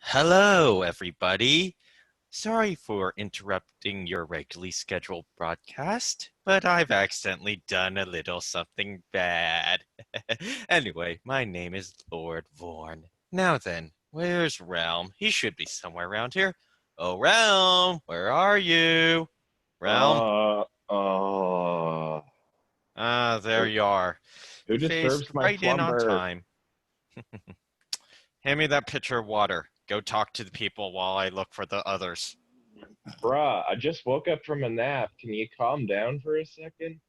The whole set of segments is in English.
Hello, everybody. Sorry for interrupting your regularly scheduled broadcast, but I've accidentally done a little something bad. Anyway, my name is Lord Vorn. Now then, where's Realm? He should be somewhere around here. Oh, Realm, where are you? Realm? Uh, uh, Ah, there who, you are. who You disturbs phased my right in on slumber? time. Hand me that pitcher of water. Go talk to the people while I look for the others. Bruh, I just woke up from a nap. Can you calm down for a second?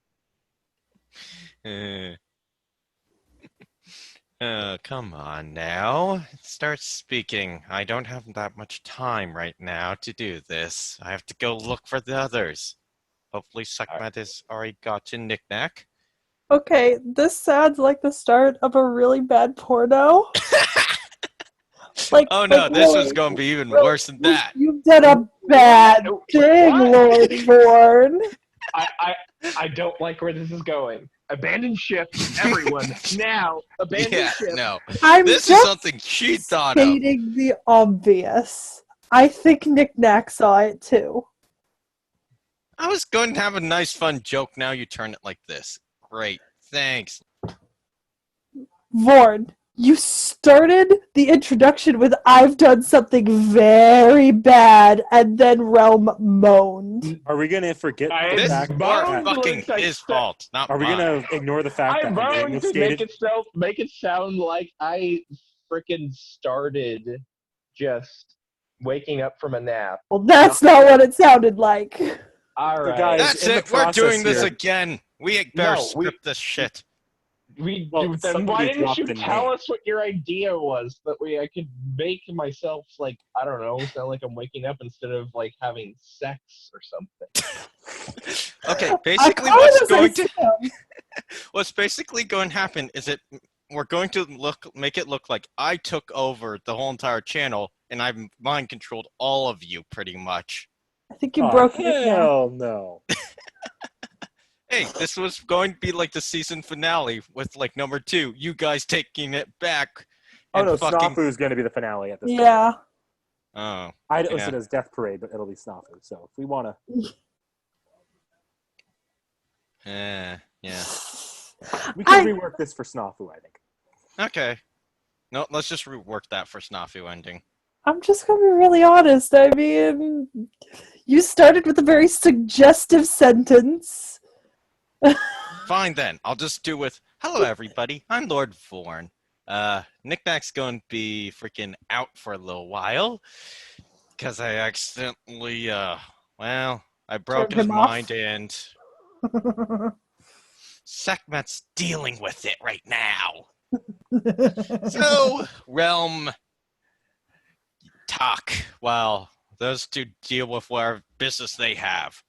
Uh, come on now. Start speaking. I don't have that much time right now to do this. I have to go look for the others. Hopefully I, Suckmat has already gotten Knick-Knack. Okay, this sounds like the start of a really bad porno. Oh no, this was Really, going to be even really, worse than that. you've done a what? bad thing, What? Lord Bourne. I, I, I don't like where this is going. Abandon ship, everyone, now! Abandon Yeah, ship! no. I'm This is just something she thought of. stating the obvious. I think Knick-Knack saw it too. I was going to have a nice fun joke, now you turn it like this. Great, thanks. Vorn, you started the introduction with "I've done something very bad," and then Realm moaned. Are we gonna forget I the This fact is more moaned that fucking like his fault, not are we mine. gonna ignore the fact I that her name moaned was to stated? make it sound like I freaking started just waking up from a nap. Well, that's not what it sounded like. All So right. guys, That's in the it, we're doing process this here, again. We better No, script this shit. well, Then why somebody didn't dropped you the tell name. us what your idea was? That way I could make myself like I don't know, sound like I'm waking up instead of like having sex or something. Okay, I basically call it as I see him. what's basically going to happen is we're going to make it look like I took over the whole entire channel and I've mind controlled all of you pretty much. I think you Oh broke Knick-Knack. hell no! Hey, this was going to be like the season finale with like number 2, you guys taking it back Oh and no, fucking. Snafu is gonna be the finale at this point. Yeah. Oh, I yeah. listed as Death Parade, but it'll be Snafu. So if we wanna, Yeah. we can I rework this for Snafu. I think. Okay. No, let's just rework that for Snafu ending. I'm just gonna be really honest. I mean, you started with a very suggestive sentence. Fine then. I'll just do with hello everybody. I'm Lord Vorn. Knick-Knack's going to be freaking out for a little while because I accidentally I broke Turned his him off. mind and Sekhmet's dealing with it right now. So, Realm, talk while those two deal with whatever business they have.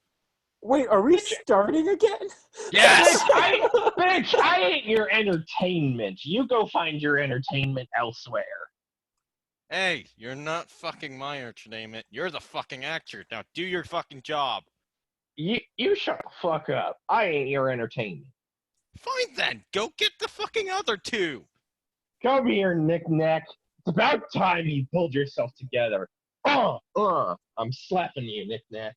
Wait, are we starting again? Yes! Bitch, I ain't your entertainment. You go find your entertainment elsewhere. Hey, you're not fucking my entertainment. You're the fucking actor. Now do your fucking job. You shut the fuck up. I ain't your entertainment. Fine then. Go get the fucking other two. Come here, Knick-Knack. It's about time you pulled yourself together. I'm slapping you, Knick-Knack.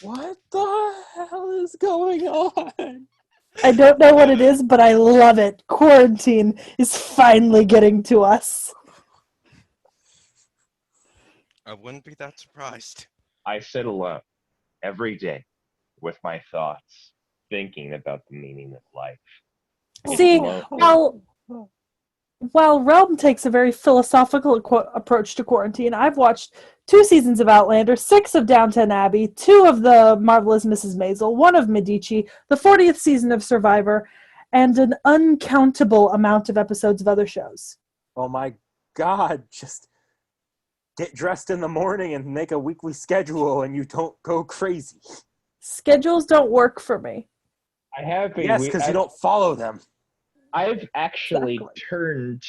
What the hell is going on? I don't know what it is, but I love it. Quarantine is finally getting to us. I wouldn't be that surprised. I sit alone every day with my thoughts, thinking about the meaning of life. See, lonely. while Realm takes a very philosophical approach to quarantine, I've watched 2 seasons of Outlander, 6 of Downton Abbey, 2 of The Marvelous Mrs. Maisel, 1 of Medici, the 40th season of Survivor, and an uncountable amount of episodes of other shows. Oh my god! Just get dressed in the morning and make a weekly schedule, and you don't go crazy. Schedules don't work for me. I have been. Yes, because you don't follow them. I've actually Exactly. turned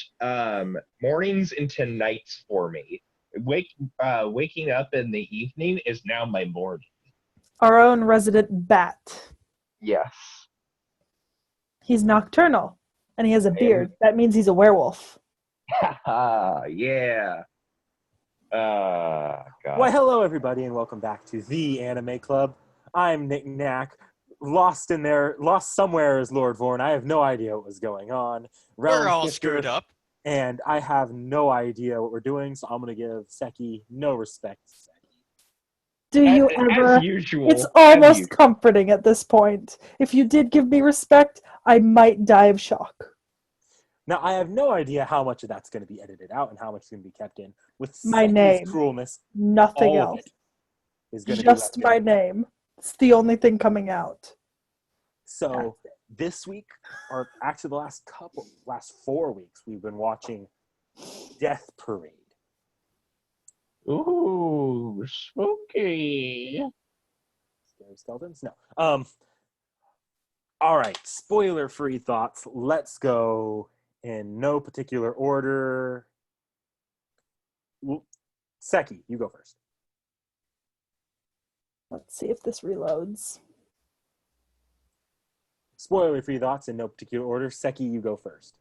mornings into nights for me. Waking up in the evening is now my morning. Our own resident bat. Yes. He's nocturnal, and he has a beard. That means he's a werewolf. Haha, yeah. God. Why, hello, everybody, and welcome back to the Anime Club. I'm Nick Knack, lost somewhere as Lord Vorn. I have no idea what was going on. We're Realm all shifter, screwed up. and I have no idea what we're doing, so I'm going to give Seki no respect. Do you As ever? usual. It's as almost usual. comforting at this point. If you did give me respect, I might die of shock. Now, I have no idea how much of that's going to be edited out and how much is going to be kept in. With My Seki's name. cruelness, Nothing all of else. it is going to be Just left my in. name. It's the only thing coming out. So this week, or actually the last 4 weeks, we've been watching Death Parade. Ooh, spooky. Scary skeletons? No. All right, spoiler-free thoughts. Let's go in no particular order. Seki, you go first. Let's see if this reloads. Spoiler-free thoughts in no particular order. Seki, you go first.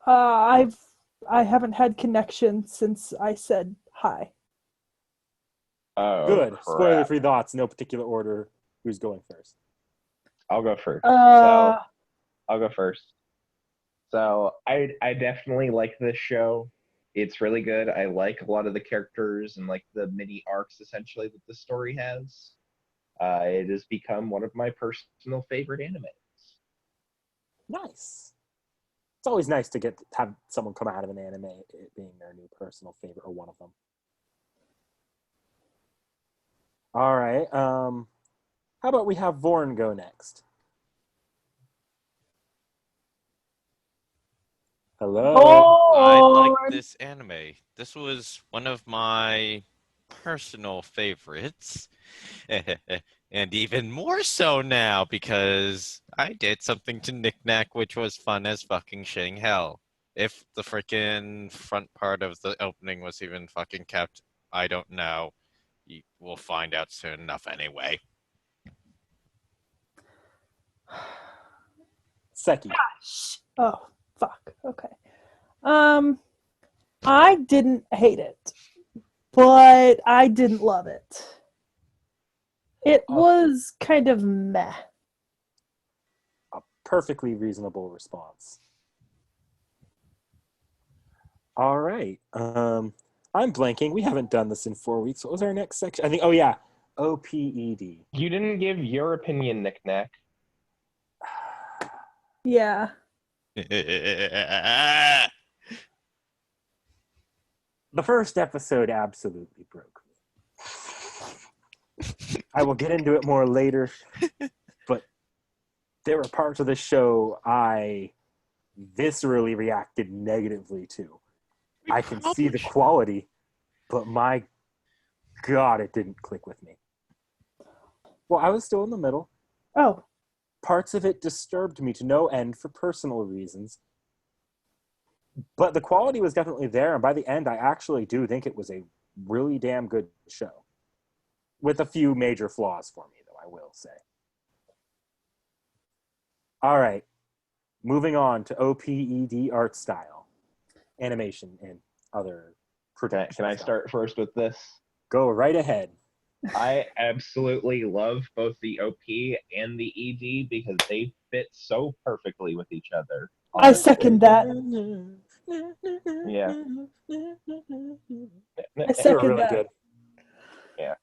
I haven't had connection since I said hi. Oh, Good. crap. Spoiler-free thoughts, no particular order. Who's going first? I'll go first. Uh, I'll go first. So I definitely like this show. It's really good. I like a lot of the characters and like the mini arcs essentially that the story has. It has become one of my personal favorite animes. Nice. It's always nice to have someone come out of an anime, it being their new personal favorite or one of them. All right. How about we have Vorn go next? Hello. I Oh, like this anime. This was one of my personal favorites. And even more so now because I did something to Knick-Knack which was fun as fucking shitting hell. If the freaking front part of the opening was even fucking kept, I don't know. We'll find out soon enough anyway. Seki. Oh, fuck. Okay. I didn't hate it, but I didn't love it. It was kind of meh. A perfectly reasonable response. All right. I'm blanking. We haven't done this in 4 weeks. What was our next section? I think, OPED. You didn't give your opinion, Knick-Knack. Yeah. The first episode absolutely broke me. I will get into it more later, but there were parts of the show I viscerally reacted negatively to. I can see the quality, but my God, it didn't click with me. Well, I was still in the middle. Oh. Parts of it disturbed me to no end for personal reasons. But the quality was definitely there, and by the end, I actually do think it was a really damn good show. With a few major flaws for me, though, I will say. All right. Moving on to OPED art style. Animation and other production. Can I start first with this? Go right ahead. I absolutely love both the OP and the ED because they fit so perfectly with each other. I second that. Yeah. I second really that. good. Yeah.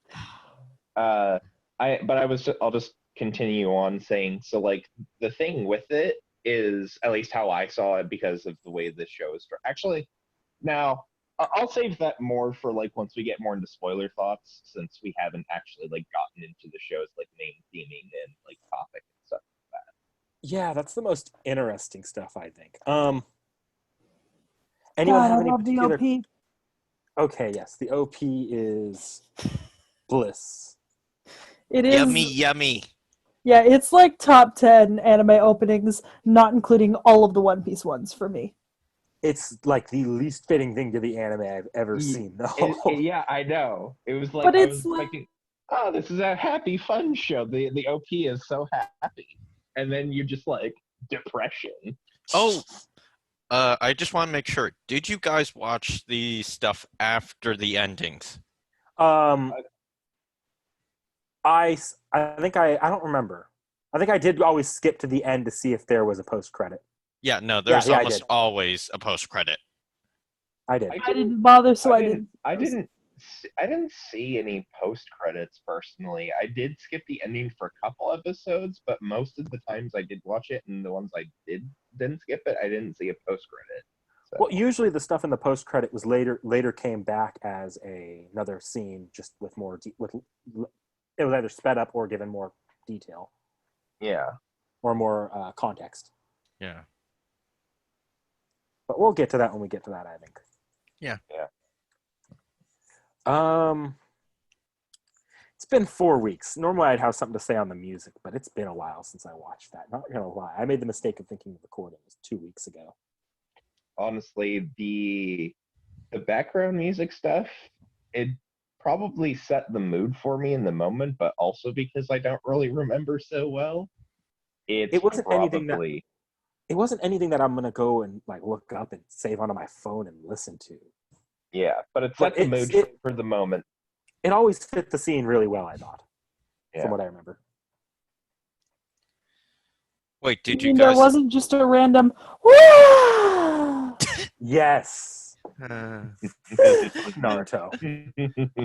I'll just continue on saying, so like the thing with it is, at least how I saw it because of the way this show is actually. Now I'll save that more for like once we get more into spoiler thoughts, since we haven't actually like gotten into the show's like main theming and like topic and stuff like that. Yeah, that's the most interesting stuff, I think. Anyone God, have I any love the particular? OP. Okay, yes, the OP is bliss. It is Yummy. Yeah, it's like top 10 anime openings, not including all of the One Piece ones for me. It's like the least fitting thing to the anime I've ever seen, though. Yeah, I know. It was like But I it's was expecting, oh, this is a happy, fun show. The OP is so happy, and then you're just like depression. Oh, I just want to make sure. Did you guys watch the stuff after the endings? Um, I think I don't remember. I think I did always skip to the end to see if there was a post credit. Yeah, no, there's I almost did. always a post credit. I did. I didn't bother, so I didn't. I didn't see any post credits personally. I did skip the ending for a couple episodes, but most of the times I did watch it, and the ones I didn't skip it, I didn't see a post credit. So. Well, usually the stuff in the post credit was later came back as another scene, just with more it was either sped up or given more detail. Yeah. Or more context. Yeah. But we'll get to that when we get to that, I think. Yeah. It's been 4 weeks. Normally I'd have something to say on the music, but it's been a while since I watched that. Not gonna lie. I made the mistake of thinking the recording was 2 weeks ago. Honestly, the background music stuff, it probably set the mood for me in the moment, but also because I don't really remember so well. It wasn't anything that I'm gonna go and like look up and save onto my phone and listen to. Yeah, but it set the mood for the moment. It always fit the scene really well, I thought, from what I remember. Wait, did you guys? There wasn't just a random. Yes. Naruto.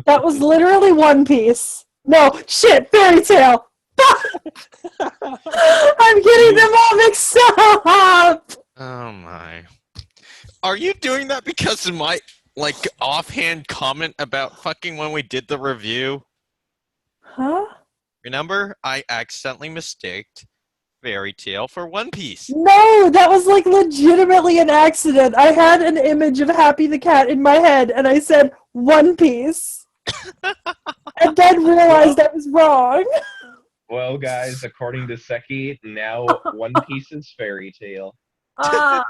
That was literally One Piece. No, shit, Fairy Tail. I'm getting them all mixed up. Oh my. Are you doing that because of my offhand comment about fucking when we did the review? Huh? Remember, I accidentally mistaked Fairy Tail for One Piece. No, that was like legitimately an accident. I had an image of Happy the Cat in my head, and I said One Piece. And then realized I was wrong. Well, guys, according to Seki, now One Piece is Fairy Tail. I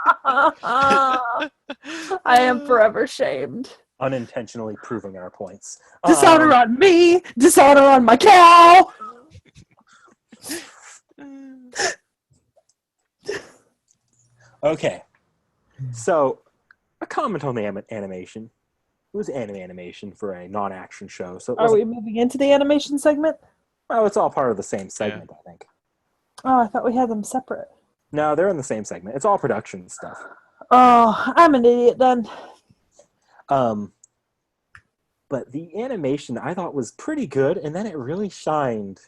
am forever shamed. Unintentionally proving our points. Dishonor on me! Dishonor on my cow! Okay. So, a comment on the animation. It was animation for a non-action show. So Are we moving into the animation segment? Well, it's all part of the same segment, I think. Oh, I thought we had them separate. No, they're in the same segment. It's all production stuff. Oh, I'm an idiot then. But the animation I thought was pretty good, and then it really shined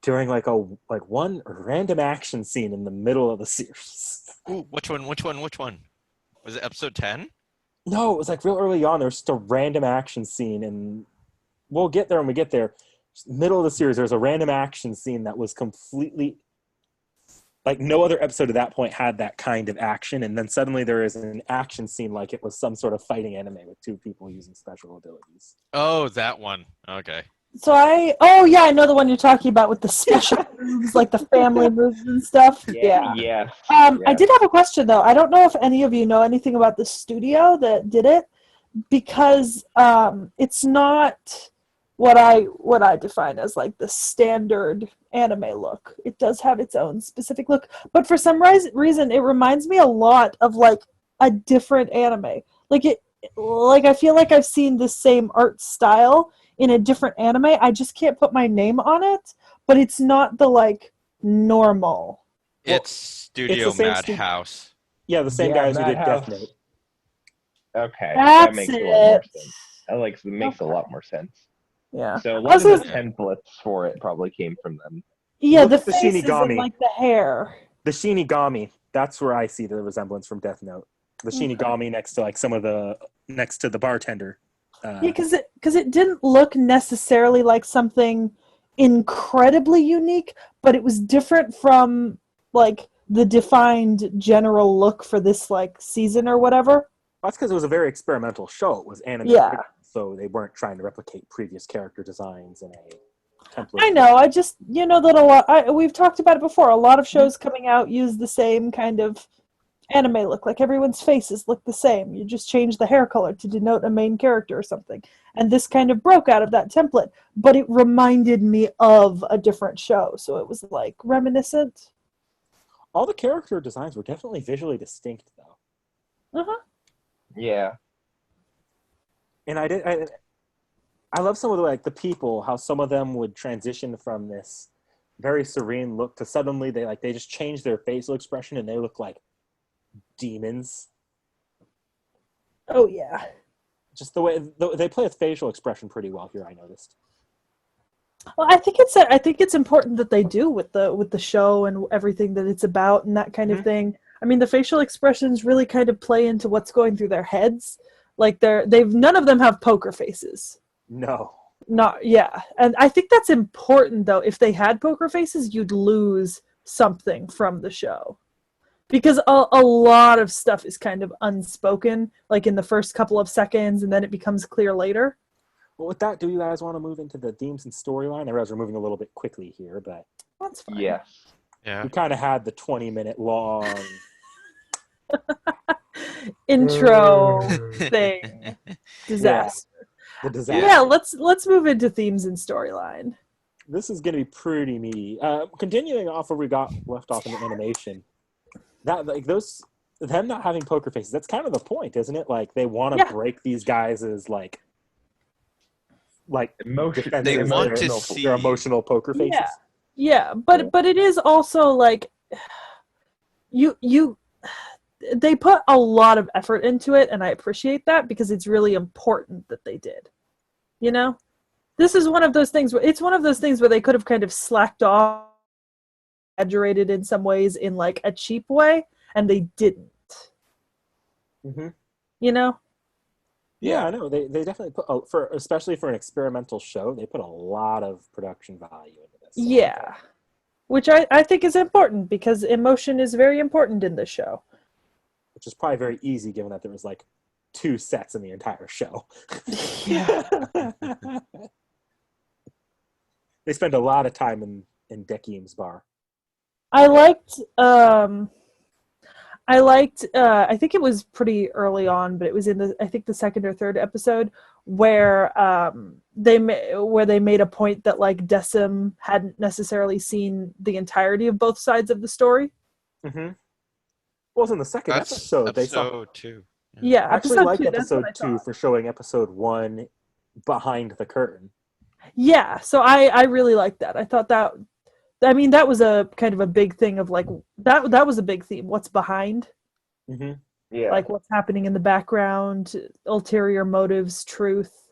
during one random action scene in the middle of the series. Ooh, which one? Was it episode 10? No, it was like real early on. There was just a random action scene, and we'll get there when we get there. Middle of the series, there was a random action scene that was completely like no other episode at that point had that kind of action, and then suddenly there is an action scene like it was some sort of fighting anime with two people using special abilities. Oh, that one. Okay. So I know the one you're talking about with the special moves, like the family moves and stuff. Yeah. I did have a question though. I don't know if any of you know anything about the studio that did it, because it's not what I define as like the standard anime look. It does have its own specific look, but for some reason it reminds me a lot of like a different anime. I feel like I've seen the same art style in a different anime. I just can't put my name on it, but it's not the like normal. It's Studio Madhouse. Yeah, the same guys who did Death Note. Okay, That's that makes a lot more sense. That makes a lot more sense. Yeah. So a lot of the templates for it probably came from them. Yeah, the the faces Shinigami. and like the hair. The Shinigami. That's where I see the resemblance from Death Note. The Shinigami next to like next to the bartender. Because it didn't look necessarily like something incredibly unique, but it was different from like the defined general look for this like season or whatever. That's because it was a very experimental show. It was anime, so they weren't trying to replicate previous character designs in a template. I know. I just that we've talked about it before. A lot of shows coming out use the same kind of anime look, like everyone's faces look the same. You just change the hair color to denote a main character or something. And this kind of broke out of that template, but it reminded me of a different show, so it was like reminiscent. All the character designs were definitely visually distinct, though. Yeah. And I love some of the people, how some of them would transition from this very serene look to suddenly they just change their facial expression and they look like demons. Oh yeah. Just the way they play with facial expression pretty well here, I noticed. Well, I think it's important that they do with the show and everything that it's about and that kind of thing. I mean, the facial expressions really kind of play into what's going through their heads. Like they've none of them have poker faces. No. Not yeah, and I think that's important though. If they had poker faces, you'd lose something from the show. Because a lot of stuff is kind of unspoken, like in the first couple of seconds, and then it becomes clear later. Well, with that, do you guys want to move into the themes and storyline? I realize we're moving a little bit quickly here, but That's fine. Yes. Yeah. we kind of had the 20-minute long Intro thing. Disaster. the disaster. Yeah, let's move into themes and storyline. This is going to be pretty meaty. Continuing off where we got left off in the animation, that them not having poker faces, that's kind of the point, isn't it? Like they want to break these guys as like Emotion. They want to their see emotional poker faces. Yeah, but it is also like they put a lot of effort into it, and I appreciate that because it's really important that they did. You know, this is one of those things where they could have kind of slacked off, exaggerated in some ways in like a cheap way, and they didn't. You know. Yeah, I know. They definitely put especially for an experimental show, they put a lot of production value into this. Yeah, which I think is important because emotion is very important in this show. Which is probably very easy given that there was like 2 sets in the entire show. Yeah. They spend a lot of time in Dekim's bar. I liked I think it was pretty early on, but it was in the second or third episode where they made a point that like Decim hadn't necessarily seen the entirety of both sides of the story. Well, it was in the second episode. They saw episode 2. Yeah, I actually episode liked 2, that's what episode I 2 thought. for showing episode 1 behind the curtain. Yeah, so I really liked that. I thought that, I mean, that was a kind of a big thing of like that was a big theme. What's behind? Yeah. Like what's happening in the background, ulterior motives, truth.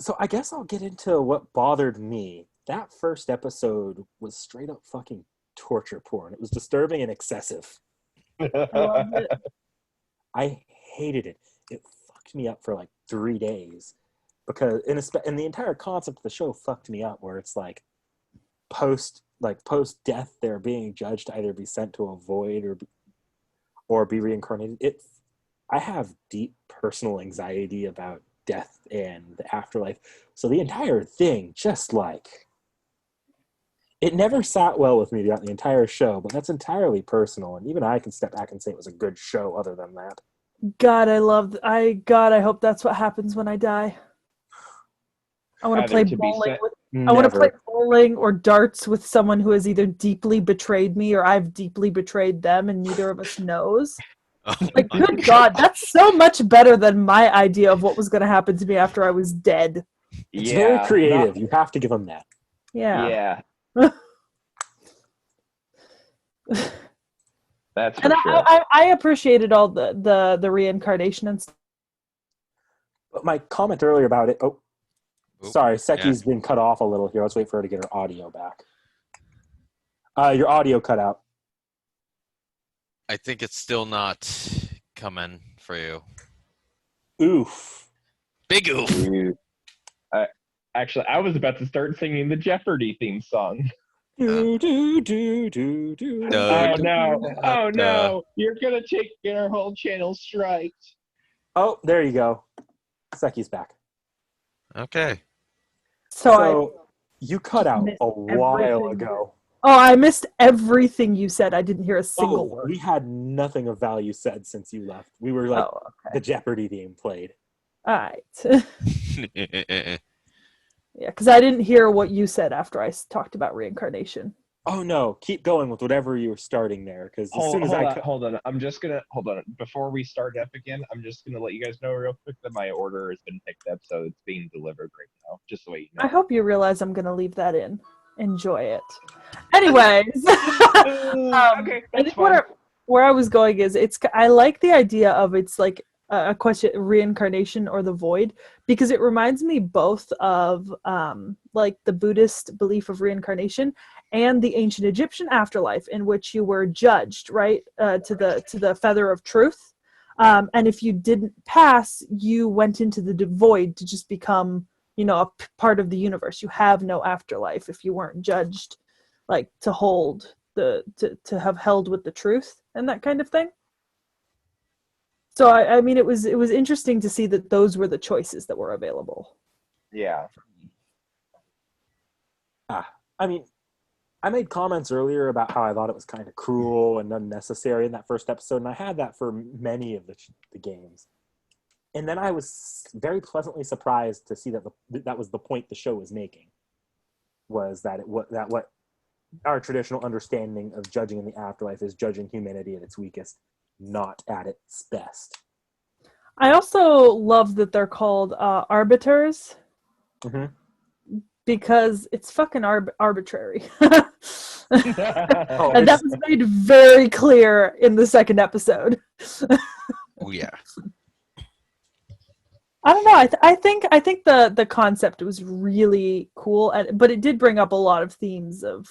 So I guess I'll get into what bothered me. That first episode was straight up fucking torture porn. It was disturbing and excessive. I loved it. I hated it. It fucked me up for like 3 days because and the entire concept of the show fucked me up. Where it's like post death, they're being judged to either be sent to a void or be reincarnated. I have deep personal anxiety about death and the afterlife, so the entire thing just like it never sat well with me throughout the entire show. But that's entirely personal, and even I can step back and say it was a good show. Other than that, God, I hope that's what happens when I die. I want to play bowling I want to play bowling or darts with someone who has either deeply betrayed me or I've deeply betrayed them, and neither of us knows. Oh Like, my good God, that's so much better than my idea of what was going to happen to me after I was dead. it's very creative. You have to give them that. Yeah. That's for And sure. I appreciated all the reincarnation and stuff. But my comment earlier about it. Oh, sorry, Seki's yeah. been cut off a little here. Let's wait for her to get her audio back. Your audio cut out. I think it's still not coming for you. Oof. Big oof. Dude. Actually, I was about to start singing the Jeopardy theme song. Do, do, do, do, do. Oh no! Oh no! You're gonna get our whole channel striked. Oh, there you go. Seki's back. Okay. So you cut out missed a while everything. ago. I missed everything you said. I didn't hear a single word. We had nothing of value said since you left. We were like the Jeopardy theme played. All right. Yeah, because I didn't hear what you said after I talked about reincarnation. Oh no, keep going with whatever you were starting there, because as soon as Hold on. I'm just gonna hold on before we start up again. I'm just gonna let you guys know real quick that my order has been picked up, so it's being delivered right now. Just so you know. I hope you realize I'm going to leave that in. Enjoy it. Anyways, Okay, I that's think fine. where I was going is I like the idea of it's like a question, reincarnation or the void, because it reminds me both of like the Buddhist belief of reincarnation and the ancient Egyptian afterlife, in which you were judged, right, to the feather of truth, and if you didn't pass, you went into the void to just become, you know, a part of the universe. You have no afterlife if you weren't judged, like to hold to have held with the truth and that kind of thing. So I mean, it was interesting to see that those were the choices that were available. Yeah. I mean, I made comments earlier about how I thought it was kind of cruel and unnecessary in that first episode, and I had that for many of the games. And then I was very pleasantly surprised to see that that was the point the show was making, was that what our traditional understanding of judging in the afterlife is judging humanity at its weakest, not at its best. I also love that they're called arbiters, because it's fucking arbitrary. And that was made very clear in the second episode. Oh yeah. I don't know. I think the concept was really cool, but it did bring up a lot of themes of,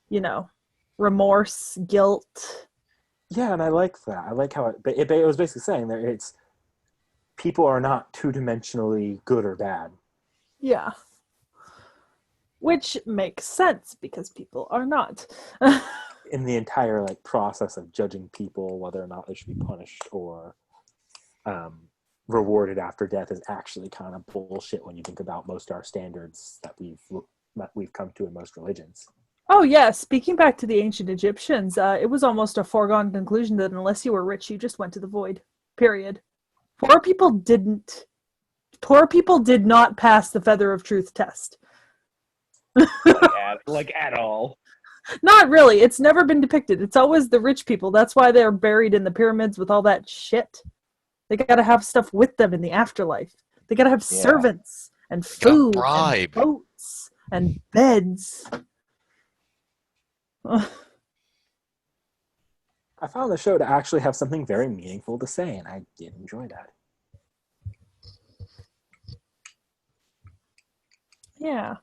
you know, remorse, guilt. Yeah, and I like that. I like how it was basically saying that it's people are not two-dimensionally good or bad. Yeah. Which makes sense because people are not. In the entire like process of judging people, whether or not they should be punished or rewarded after death, is actually kind of bullshit when you think about most of our standards that we've come to in most religions. Oh yeah, speaking back to the ancient Egyptians, it was almost a foregone conclusion that unless you were rich, you just went to the void. Period. Poor people didn't. Poor people did not pass the feather of truth test. like at all. Not really. It's never been depicted. It's always the rich people. That's why they're buried in the pyramids with all that shit. They gotta have stuff with them in the afterlife. They gotta have servants and food and boats and beds. I found the show to actually have something very meaningful to say, and I did enjoy that. Yeah.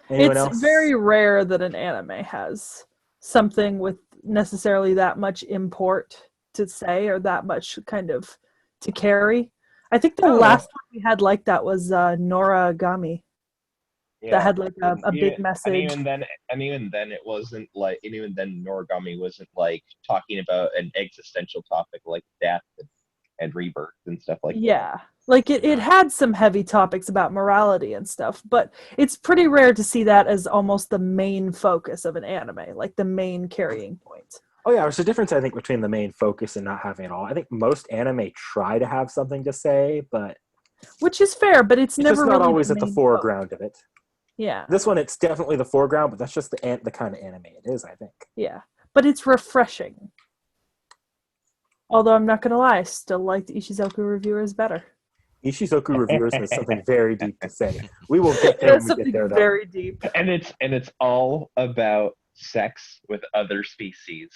Anyone It's else? very rare that an anime has something with necessarily that much import to say or that much kind of to carry. I think the last one we had like that was Noragami. Yeah. That had like a big message. And even then it wasn't like, and even then Noragami wasn't like talking about an existential topic like death and rebirth and stuff like that. Yeah. Like it had some heavy topics about morality and stuff, but it's pretty rare to see that as almost the main focus of an anime, like the main carrying point. Oh yeah, there's a difference I think between the main focus and not having it all. I think most anime try to have something to say, but which is fair, but it's never just not really always at the foreground focus. of it. Yeah. This one, it's definitely the foreground, but that's just the kind of anime it is, I think. Yeah, but it's refreshing. Although I'm not gonna lie, I still like the Ishizoku Reviewers better. Ishizoku Reviewers has something very deep to say. We will get there when we get there, though. Very deep. And it's all about sex with other species.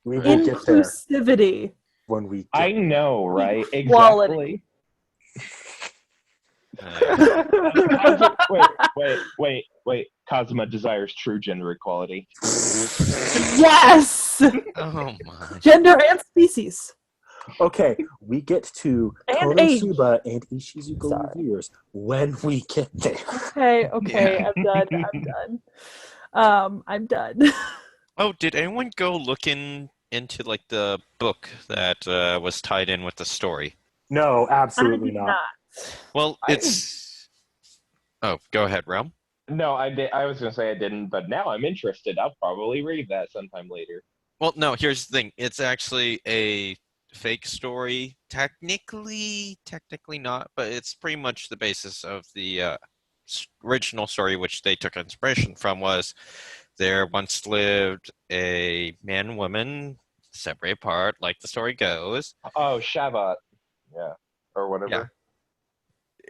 We will get there Inclusivity. when we. I know, right? Equality. Exactly. Wait. Kazuma desires true gender equality. Yes. Oh my. Gender and species. Okay, we get to And Konosuba and Ishizuka Reviewers when we get there. Okay, Yeah. I'm done. Oh, did anyone go looking into like the book that was tied in with the story? No, absolutely not. Well, it's. Oh, go ahead, Realm. No, I did. I was gonna say I didn't, but now I'm interested. I'll probably read that sometime later. Well, no, here's the thing. It's actually a fake story. Technically not, but it's pretty much the basis of the original story, which they took inspiration from, was There once lived a man and woman, separate apart, like the story goes. Oh, Shabbat. Yeah. Or whatever.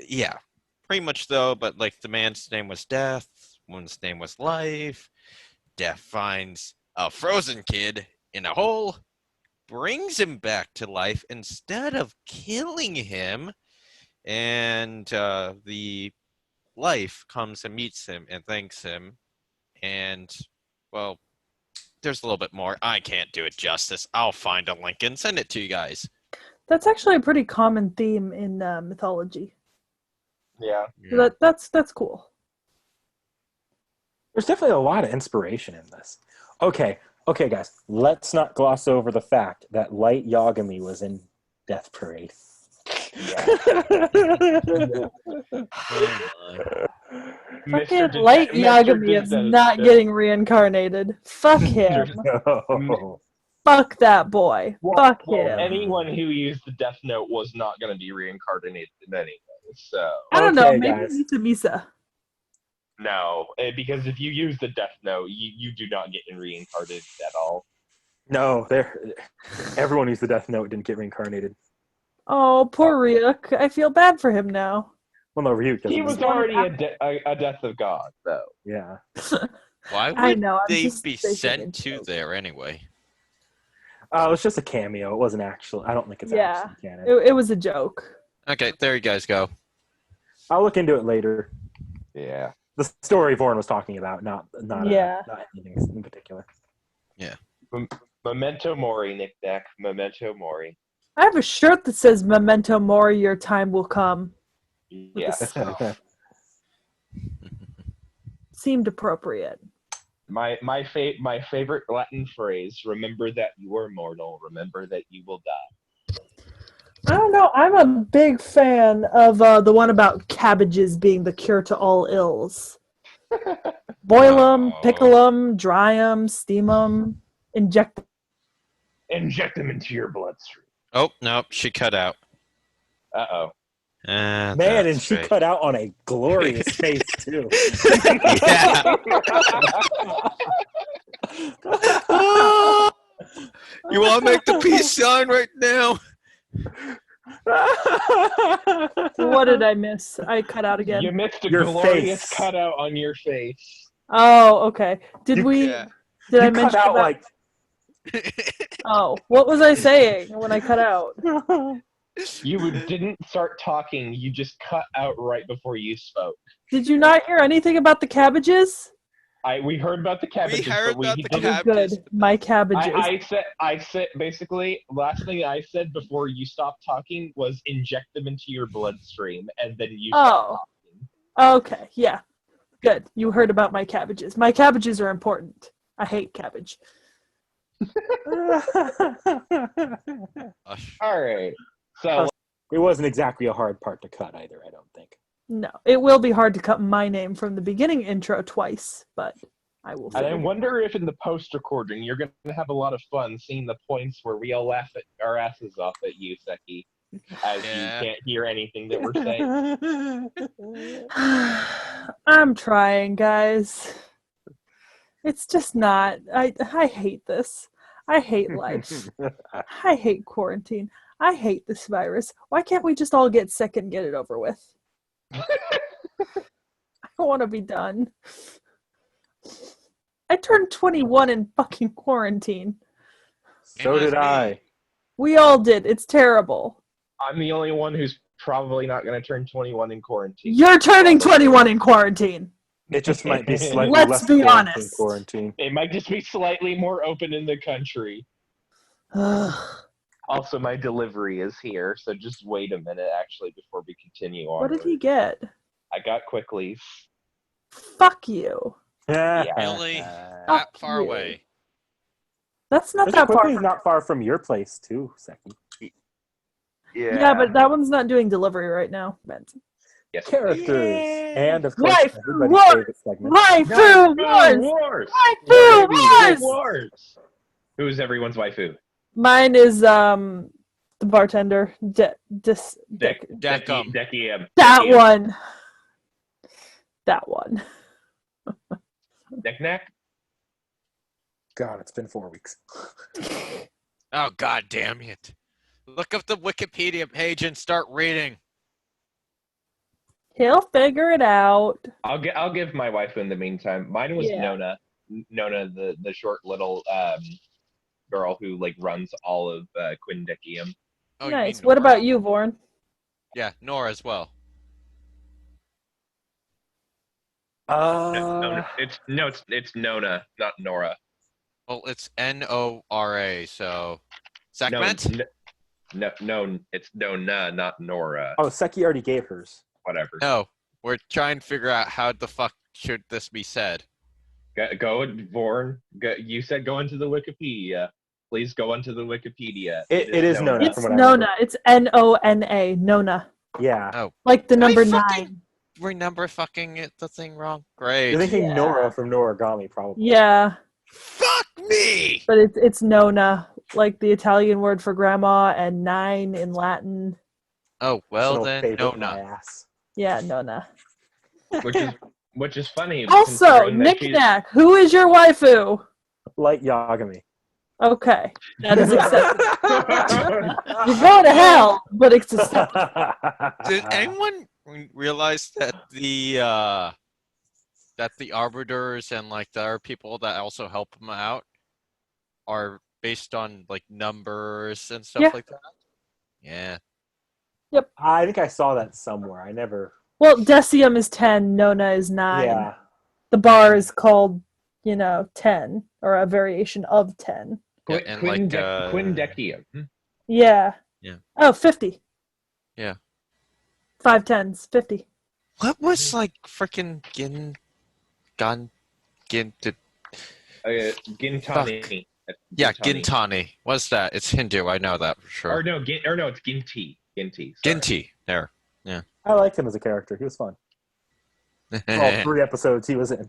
Yeah, pretty much though, but like the man's name was Death, woman's name was Life. Death finds a frozen kid in a hole, brings him back to life instead of killing him, and the Life comes and meets him and thanks him, and, well, there's a little bit more. I can't do it justice. I'll find a link and send it to you guys. That's actually a pretty common theme in mythology. Yeah. So that's cool. There's definitely a lot of inspiration in this. Okay, guys. Let's not gloss over the fact that Light Yagami was in Death Parade. Fucking Light Yagami is not getting reincarnated. Fuck him. No. Fuck that boy. Fuck him. Anyone who used the Death Note was not going to be reincarnated anyway. So I don't know. Okay, Maybe guys. Misa. no, because if you use the Death Note, you do not get reincarnated at all. No, everyone used the Death Note didn't get reincarnated. Oh, poor Ryuk. I feel bad for him now. Well, no, Ryuk doesn't. He was already a death of God, though. Yeah. Why I would know, I'm they just be making a sent to joke. there anyway? It was just a cameo. It wasn't actual. I don't think it's Yeah. actually canon. It was a joke. Okay, there you guys go. I'll look into it later. Yeah. The story Vaughn was talking about, not Yeah. not anything in particular. Memento Mori, Nick Nack. Memento Mori. I have a shirt that says Memento Mori, your time will come. Yeah. Seemed appropriate. My favorite Latin phrase: "Remember that you are mortal. Remember that you will die." I don't know. I'm a big fan of the one about cabbages being the cure to all ills. Boil them, Oh. pickle them, dry them, steam them, inject them. Inject them into your bloodstream. Oh, no, she cut out. Uh-oh. Man, and she cut out on a glorious face too. Yeah. You want to make the peace sign right now? What did I miss? I cut out again. You missed a Your glorious face. cutout on your face. Oh, okay. Did Yeah. Did I You cut mention out about, like Oh, what was I saying when I cut out? You didn't start talking. You just cut out right before you spoke. Did you not hear anything about the cabbages? We heard about the cabbages, heard but we about the didn't. cabbages. Good. My cabbages. I said basically last thing I said before you stopped talking was inject them into your bloodstream, and then you stopped talking. Okay, yeah. Good. You heard about my cabbages. My cabbages are important. I hate cabbage. All right. So it wasn't exactly a hard part to cut either, I don't think. No, it will be hard to cut my name from the beginning intro twice, but I will. and I figure it wonder if in the post recording you're going to have a lot of fun seeing the points where we all laugh at our asses off at you, Seki, as Yeah. you can't hear anything that we're saying. out. I'm trying, guys. It's just not. I hate this. I hate life. I hate quarantine. I hate this virus. Why can't we just all get sick and get it over with? I want to be done. I turned 21 in fucking quarantine. So did I. We all did. It's terrible. I'm the only one who's probably not going to turn 21 in quarantine. You're turning 21 in quarantine. It just might be slightly Let's less be quarantine honest. quarantine. It might just be slightly more open in the country. Also, my delivery is here, so just wait a minute, actually, before we continue on. What did he get? I got Quicklies. Fuck you. Really? Fuck That far you. away. That's not There's that far. Quickly's not far from your place too, Seki. Yeah, but that one's not doing delivery right now. Benson. Yes. Characters. Yay! And of course Life everybody's Wars! favorite segment. Waifu Wars! Wars! Waifu Wars! Who's everyone's waifu? Mine is the bartender. Deckham. Decky. That one. That one. Decknack? God, it's been 4 weeks. Oh, god damn it. Look up the Wikipedia page and start reading. He'll figure it out. I'll give my wife in the meantime. Mine was Yeah. Nona. Nona, the short little girl who like runs all of Quindekium. Oh, Nice. you mean What Nora. about you, Vorn? Yeah, Nora as well. It's Nona, not Nora. Well, it's Nora, so... Segment? No, it's Nona, not Nora. Oh, Seki already gave hers. Whatever. No, we're trying to figure out how the fuck should this be said. Go, Vorn. You said go into the Wikipedia. Please go into the Wikipedia. It is Nona. It's from what I remember. Nona. It's Nona. Nona. Yeah. Oh, Like the Did I number fucking- 9. remember fucking it, the thing wrong? Great. You're thinking Yeah. Nora from Noragami, probably. Yeah, Fuck me! but it's Nona, like the Italian word for grandma, and 9 in Latin. Oh, well Personal then, favorite no, of my no. ass. Yeah, Nona. which is funny. Also, considering that she's- Knick-Knack, who is your waifu? Like Yagami. Okay, that is acceptable. You're going to hell, but it's acceptable. Did anyone realize that the arbiters and like the other people that also help them out are based on like numbers and stuff Yeah. like that? Yeah. I think I saw that somewhere. I never. Well, Decium is 10, Nona is 9. Yeah. The bar is called, 10, or a variation of 10. Yeah, and like Quindekium. Yeah. Yeah. Oh, 50. Yeah. 5 10s, 50. what was like freaking Gintani? Gintani. Yeah, Gintani. What's that? It's Hindu. I know that for sure. Or no, it's Ginti. Ginti. sorry. Ginti. There. I liked him as a character. He was fun. All 3 episodes he was in.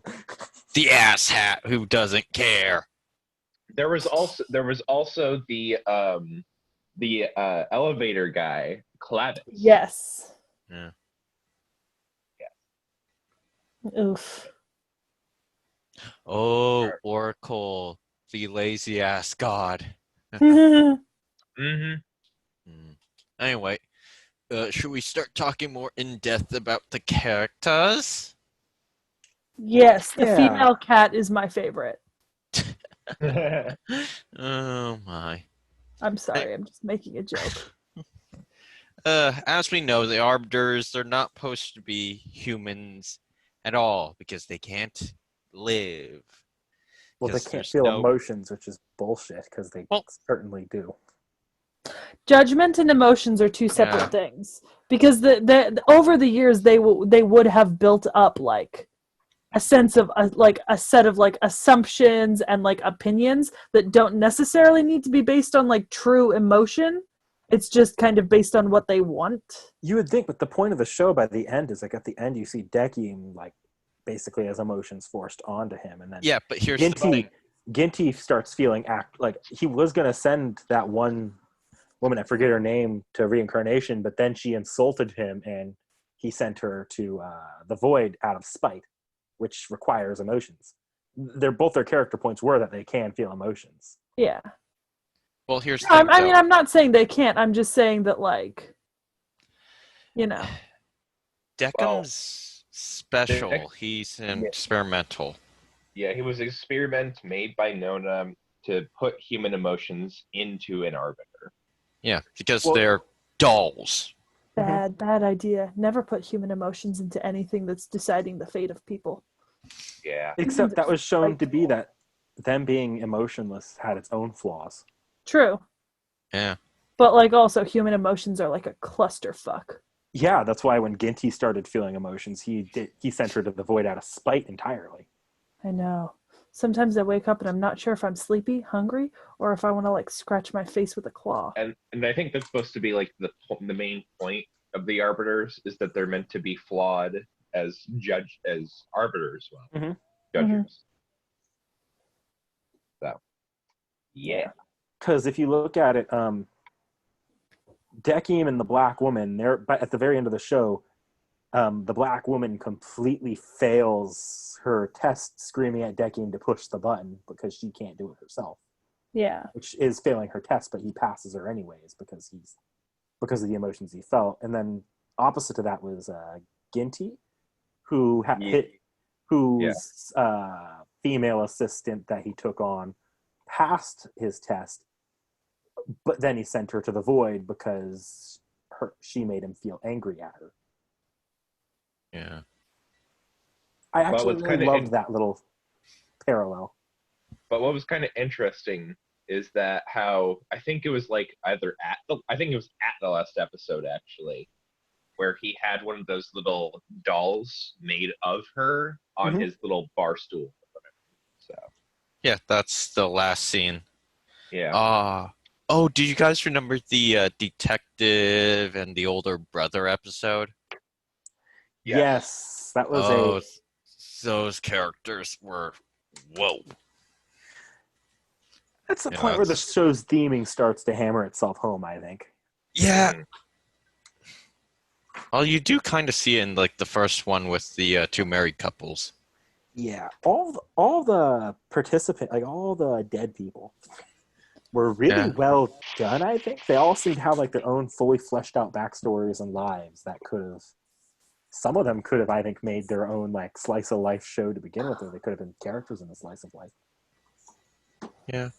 The asshat who doesn't care. There was also the elevator guy, Clavis. Yes. Yeah. Oof. Oh, Oracle, the lazy ass god. Mm-hmm. Anyway, should we start talking more in depth about the characters? Yes, the Yeah. female cat is my favorite. Oh my. I'm sorry, I'm just making a joke. As we know, the arbiters, they're not supposed to be humans at all because they can't live. Well, they 'Cause can't there's feel no- emotions, which is bullshit, because they Well- certainly do. Judgment and emotions are two separate Yeah. things, because the over the years they would have built up like a sense of a set of like assumptions and like opinions that don't necessarily need to be based on like true emotion. It's just kind of based on what they want. You would think, but the point of the show by the end is like at the end you see Deki like basically has emotions forced onto him, and then Yeah, but here's the thing. Ginty starts feeling like he was gonna send that one woman, I forget her name, to reincarnation, but then she insulted him and he sent her to the void out of spite, which requires emotions. Both their character points were that they can feel emotions. Yeah. Well, here's the thing. I mean, though. I'm not saying they can't. I'm just saying that like, Deckham's special. Deck- He's experimental. Yeah, he was an experiment made by Nona to put human emotions into an arbiter. Yeah, because Well- they're dolls. bad idea. Never put human emotions into anything that's deciding the fate of people. Yeah. Except that was shown to be that them being emotionless had its own flaws. True. Yeah. But like also human emotions are like a clusterfuck. Yeah, that's why when Ginty started feeling emotions, he sent her to the void out of spite entirely. I know. Sometimes I wake up and I'm not sure if I'm sleepy, hungry, or if I want to like scratch my face with a claw. And I think that's supposed to be like the main point of the arbiters is that they're meant to be flawed as arbiters, judges. So, yeah. Because if you look at it, Dekim and the Black Woman, they're at the very end of the show, the black woman completely fails her test, screaming at Dekian to push the button because she can't do it herself, Yeah. which is failing her test, but he passes her anyways because of the emotions he felt. And then opposite to that was Ginty, who whose female assistant that he took on passed his test, but then he sent her to the void because she made him feel angry at her. Yeah. I actually really loved that little parallel. But what was kind of interesting is that how I think it was like I think it was at the last episode actually, where he had one of those little dolls made of her on his little bar stool. So Yeah, that's the last scene. yeah. Oh, do you guys remember the detective and the older brother episode? Yes, that was those characters were whoa. That's the point where the show's theming starts to hammer itself home, I think. Yeah. Well, you do kind of see it in like the first one with the two married couples. Yeah, all the participants, like all the dead people, were really well done. I think they all seemed to have like their own fully fleshed out backstories and lives that could have. Some of them could have, I think, made their own like slice of life show to begin with, or they could have been characters in the slice of life. Yeah.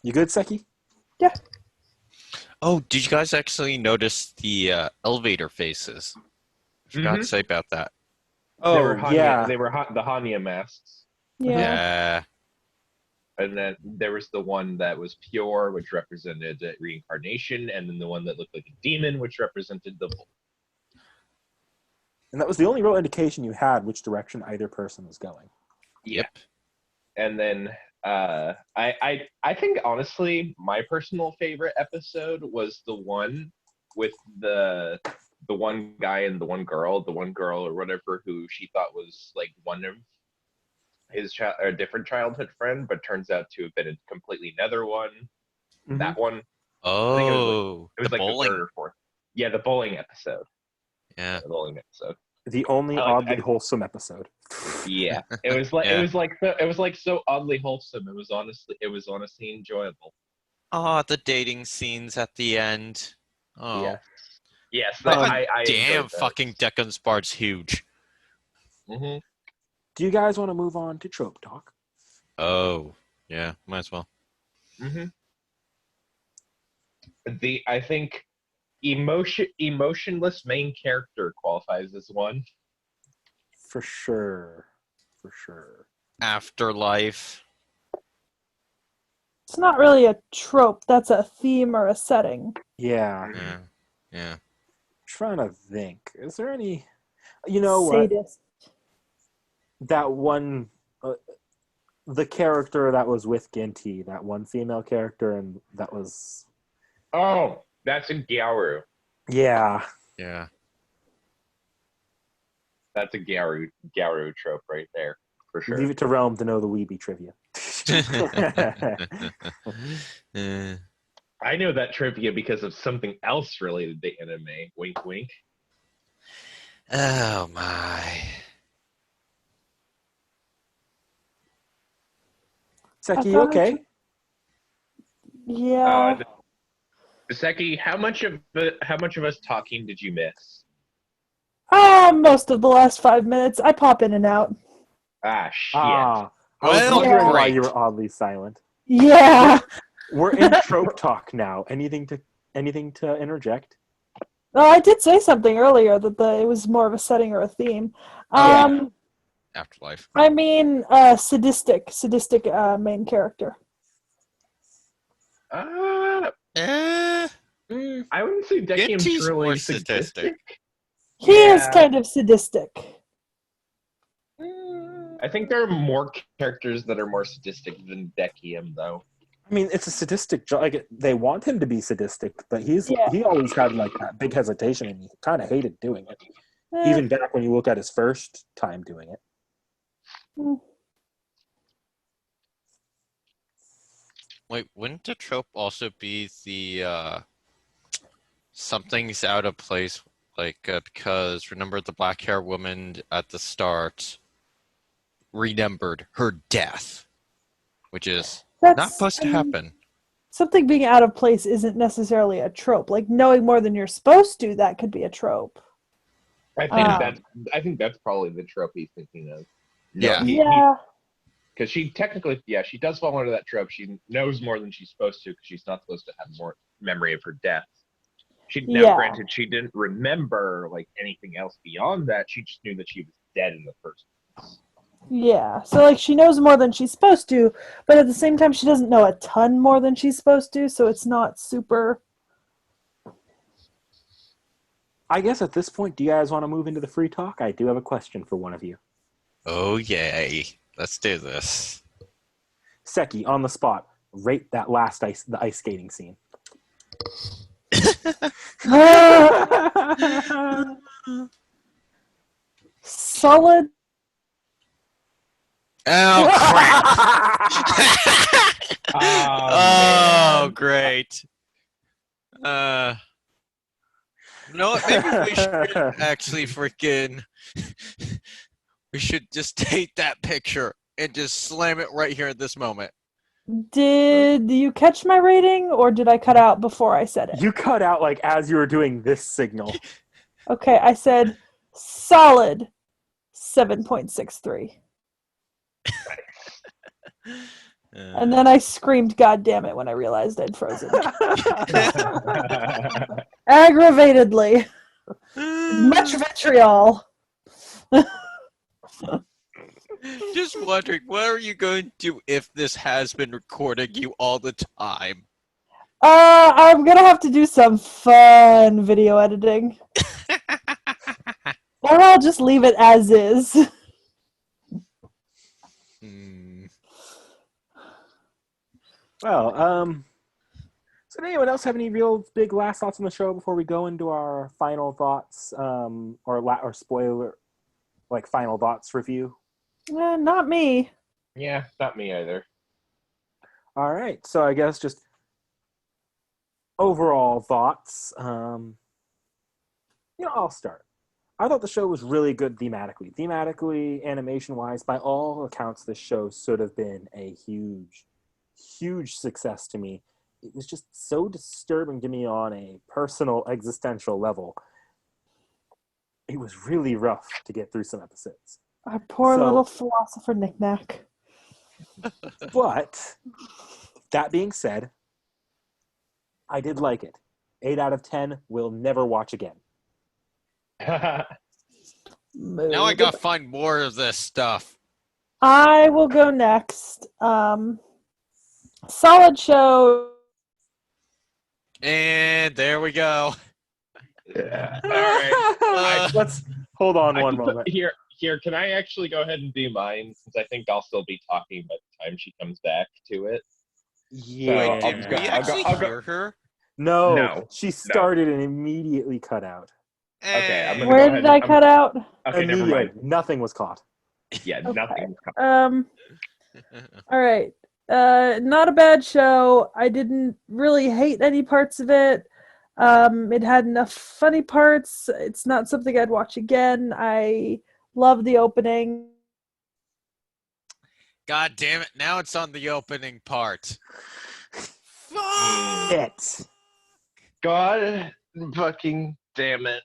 You good, Seki? Yeah. Oh, did you guys actually notice the elevator faces? I forgot to say about that. Oh, they were the Hanya masks. Yeah. And then there was the one that was pure, which represented reincarnation, and then the one that looked like a demon, which represented the bull. And that was the only real indication you had which direction either person was going. Yep. And then I think honestly my personal favorite episode was the one with the one guy and the one girl or whatever who she thought was like one of his a different childhood friend, but turns out to have been a completely another one. Mm-hmm. That one. Oh, I think it was the like bowling. the third or fourth. Yeah, the bowling episode. Yeah, the bowling episode. The only oddly wholesome episode. Yeah, it was like it was like so oddly wholesome. It was honestly enjoyable. Oh, the dating scenes at the end. Oh, yes. I damn fucking Deccan's Bard's huge. Mm-hmm. Do you guys want to move on to trope talk? Oh, yeah, might as well. Mm-hmm. I think emotionless main character qualifies as one. For sure. Afterlife. It's not really a trope. That's a theme or a setting. Yeah. Trying to think. Is there any? You know Sadist. What? That one, the character that was with Ginty, that one female character, and that was. Oh, that's a Gyaru. Yeah. That's a Gyaru trope right there, for sure. Leave it to Realm to know the weeby trivia. I know that trivia because of something else related to anime. Wink, wink. Oh my. Seki, okay? Yeah. Seki, how much of us talking did you miss? Most of the last 5 minutes. I pop in and out. Ah, shit. I was wondering why you were oddly silent. Yeah. We're in trope talk now. Anything to interject? Well, I did say something earlier that it was more of a setting or a theme. Afterlife. I mean, sadistic main character. I wouldn't say Dekian's really more sadistic. He is kind of sadistic. I think there are more characters that are more sadistic than Dekian, though. I mean, it's a sadistic job. Like, they want him to be sadistic, but he always had like that big hesitation, and he kind of hated doing it. Even back when you look at his first time doing it. Wait, wouldn't the trope also be the something's out of place, because remember the black hair woman at the start remembered her death, which is not That's supposed to happen. something being out of place isn't necessarily a trope. Like knowing more than you're supposed to, that could be a trope. Yeah. I think that's probably the trope he's thinking of. Yeah. Yeah. Because she technically, yeah, she does fall under that trope. She knows more than she's supposed to because she's not supposed to have more memory of her death. Now, Yeah. granted, she didn't remember like anything else beyond that. She just knew that she was dead in the first place. Yeah. So like she knows more than she's supposed to, but at the same time she doesn't know a ton more than she's supposed to, so it's not super. I guess at this point, do you guys want to move into the free talk? I do have a question for one of you. Oh yay! Let's do this. Seki, on the spot, rate that last the ice skating scene. Solid. Oh crap! Oh, man. Great. You know what? Maybe we should actually we should just take that picture and just slam it right here at this moment. Did you catch my rating, or did I cut out before I said it? You cut out like as you were doing this signal. Okay, I said solid 7.63. And then I screamed, "God damn it," when I realized I'd frozen. Aggravatedly. Much vitriol. Just wondering, what are you going to do if this has been recording you all the time? I'm gonna have to do some fun video editing. Or I'll just leave it as is. Well, so did anyone else have any real big last thoughts on the show before we go into our final thoughts, or spoiler, like final thoughts review? Not me. Yeah, not me either. All right, so I guess just overall thoughts. I'll start. I thought the show was really good thematically. Thematically, animation-wise, by all accounts, this show should have been a huge, huge success to me. It was just so disturbing to me on a personal, existential level. It was really rough to get through some episodes. Our poor little philosopher knickknack. But, that being said, I did like it. 8 out of 10, will never watch again. Now I gotta find more of this stuff. I will go next. Solid show. And there we go. Yeah. All right. Let's hold on one moment. Here, can I actually go ahead and do mine? Since I think I'll still be talking by the time she comes back to it. Yeah. Wait, did we actually hear her? No, she started and immediately cut out. Okay, I'm gonna Where go ahead did I cut out? Okay, never mind. Nothing was caught. Yeah, Okay. nothing was caught. All right. Not a bad show. I didn't really hate any parts of it. It had enough funny parts. It's not something I'd watch again. I love the opening. God damn it, now it's on the opening part. Fuck! It. God fucking damn it.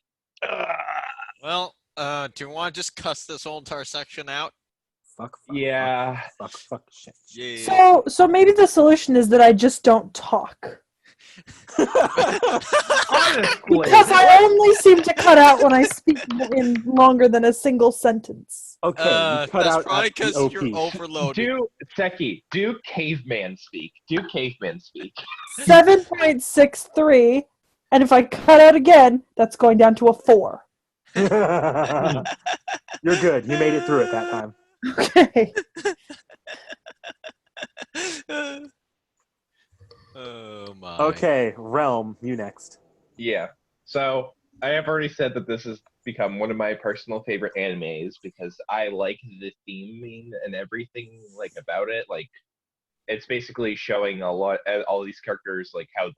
Well, do you want to just cuss this whole entire section out? Fuck. Yeah. Fuck. Shit. Yeah. So maybe the solution is that I just don't talk. Honestly. Because I only seem to cut out when I speak in longer than a single sentence. Okay, you cut that's out probably because you're overloaded. Do caveman speak. Do caveman speak. 7.63, and if I cut out again, that's going down to a 4. You're good. You made it through it that time. Okay. Oh my. Okay, Realm, you next. Yeah. So I have already said that this has become one of my personal favorite animes because I like the theming and everything like about it. Like it's basically showing all these characters like how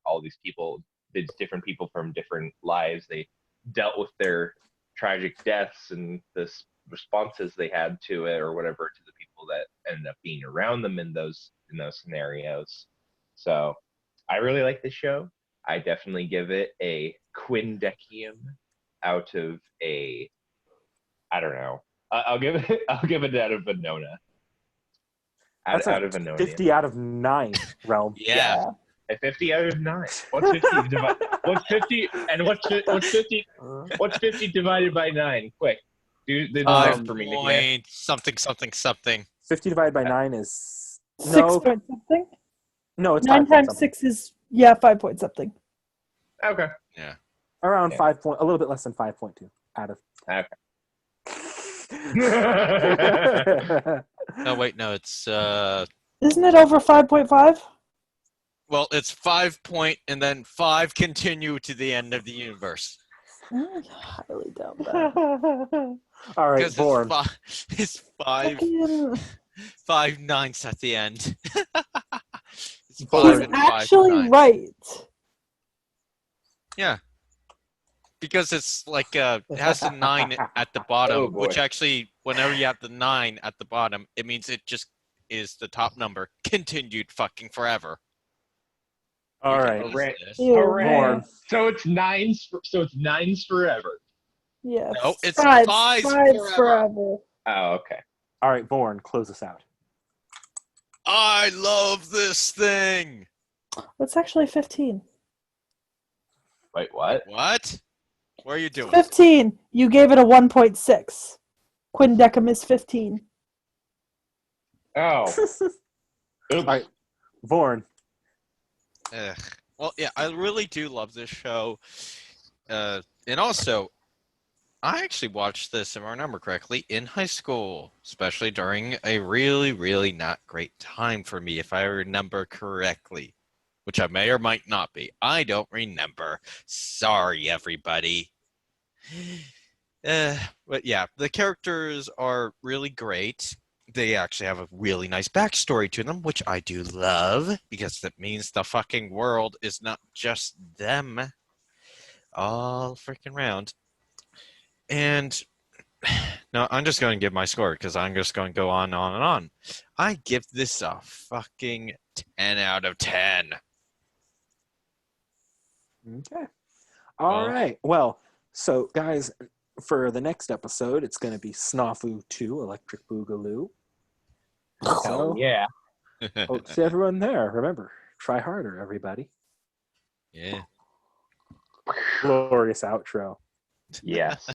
all these people it's different people from different lives. They dealt with their tragic deaths and the responses they had to it, or whatever, to the people that ended up being around them in those scenarios. So I really like this show. I definitely give it a Quindecium out of a, I don't know. I'll give it out of a Nona. That's Out a of a Nona. 50 out of 9 realm. Yeah. A 50 out of 9. What's 50 divided? What's 50 and what's 50? What's 50 divided by 9? Quick, do the math for me, Nick. Point something. 50 divided by 9 is 6 no, point something. no, it's 9 5 point times something. 6 is 5 point something. Okay. Yeah. Around Yeah. 5 point, a little bit less than 5.2 out of. Okay. No, wait, no, it's Isn't it over 5.5? well, it's 5 point and then 5 continue to the end of the universe. I highly doubt that. All right, Because Born. it's five Fucking- 5 nines at the end. It's He's 5 He's and 5 actually nines. right. Yeah. Because it's like it has a 9 at the bottom, Oh, boy. which actually, whenever you have the 9 at the bottom, it means it just is the top number, continued fucking forever. All You can right, use Hooray. this. Ew, Hooray. Born. So it's nines. So it's 9s forever. Yeah. No, it's fives. fives Fives forever. forever. Oh, okay. All right, Born. Close us out. I love this thing. It's actually 15. Wait, what? What? What are you doing? 15. You gave it a 1.6. Quindecim is 15. Oh. Oops. All right, Born. Ugh. Well, yeah, I really do love this show. And also, I actually watched this, if I remember correctly, in high school, especially during a really, really not great time for me, if I remember correctly, which I may or might not be. I don't remember. Sorry, everybody. But yeah, the characters are really great. They actually have a really nice backstory to them, which I do love, because that means the fucking world is not just them all freaking round. And no, I'm just going to give my score because I'm just going to go on and on and on. I give this a fucking 10 out of 10. Okay. All right. Well, so guys, for the next episode, it's going to be Snafu 2, Electric Boogaloo. Hell yeah. Hope to see everyone there. Remember, try harder, everybody. Yeah. Glorious outro. Yes.